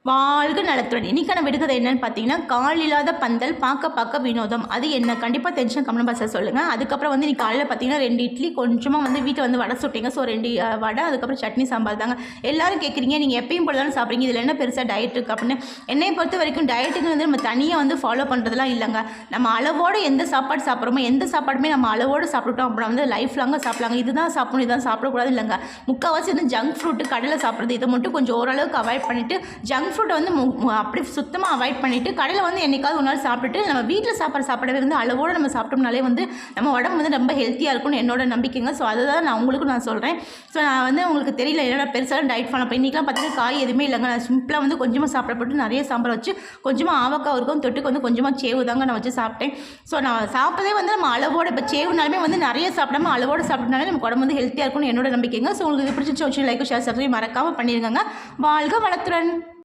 வாழ்க நலத்துடன். இன்றைக்கான விடுகதை என்னன்னு பார்த்தீங்கன்னா, கால் இல்லாத பந்தல் பார்க்க பார்க்க வினோதம். அது என்ன? கண்டிப்பாக தெரிஞ்சுன்னா கமெண்ட் பாக்ஸில் சொல்லுங்கள். அதுக்கப்புறம் வந்து இன்னைக்கு காலையில் பார்த்தீங்கன்னா 2 இட்லி, கொஞ்சமாக வந்து வீட்டில் வந்து வடை சுட்டிங்க. ஸோ 2 வடை, அதுக்கப்புறம் சட்னி சாம்பார் தாங்க. எல்லாரும் கேட்குறீங்க, நீங்கள் எப்பயும் போல தானே சாப்பிட்றீங்க, இதில் என்ன பெருசாக டயட் இருக்குது அப்படின்னு. என்னை பொறுத்த வரைக்கும் டயட்டுக்கு வந்து நம்ம தனியாக வந்து ஃபாலோ பண்ணுறதுலாம் இல்லைங்க. நம்ம அளவோடு எந்த சாப்பாடு சாப்பிட்றோமோ, எந்த சாப்பாடுமே நம்ம அளவோடு சாப்பிட்டுட்டோம் அப்படின்னா வந்து லைஃப் லாங்காக சாப்பிட்லாங்க. இதுதான் சாப்பிடணும், இதுதான் சாப்பிடக்கூடாது இல்லைங்க. முக்கால்வாசி வந்து ஜங்க் ஃப்ரூட்டு, கடலை சாப்பிட்றது, இதை மட்டும் கொஞ்சம் ஓரளவுக்கு அவாய்ட் பண்ணிவிட்டு, ஜங்க் ஃப்ரூட்டை வந்து அப்படி சுத்தமாக அவாய்ட் பண்ணிவிட்டு, கடையில் வந்து என்றைக்காவது ஒரு நாள் சாப்பிட்டுட்டு நம்ம வீட்டில் சாப்பாடவே வந்து அளவோடு நம்ம சாப்பிட்டோம்னாலே வந்து நம்ம உடம்பு வந்து ரொம்ப ஹெல்த்தியாக இருக்கும்னு என்னோட நம்பிக்கைங்க. ஸோ அதை தான் நான் சொல்கிறேன். ஸோ நான் வந்து உங்களுக்கு தெரியல, என்னோட பெருசாக டயட் பண்ண இப்போ இன்றைக்கெலாம் பார்த்தீங்கன்னா காய் எதுவுமே இல்லைங்க. நான் சிம்பிளாக வந்து கொஞ்சமாக சாப்பிடப்பட்டு நிறைய சாம்பார் வச்சு கொஞ்சமாக ஆவக்காய் இருக்கும், தொட்டுக்கு வந்து கொஞ்சமாக சேவு தாங்க நான் வச்சு சாப்பிட்டேன். ஸோ நான் சாப்பிட்டதே வந்து நம்ம அளவோடு, இப்போ சேவுனாலுமே வந்து நிறைய சாப்பிடாம அளவோடு சாப்பிட்டனாலே நம்ம உடம்பு வந்து ஹெல்த்தியாக இருக்கும்னு என்னோட நம்பிக்கைங்க. ஸோ உங்களுக்கு இது பிடிச்சிச்சு லைக், ஷேர், சப்ஸ்கிரைப் மறக்காமல் பண்ணியிருக்காங்க. வாழ்க வளத்துடன்.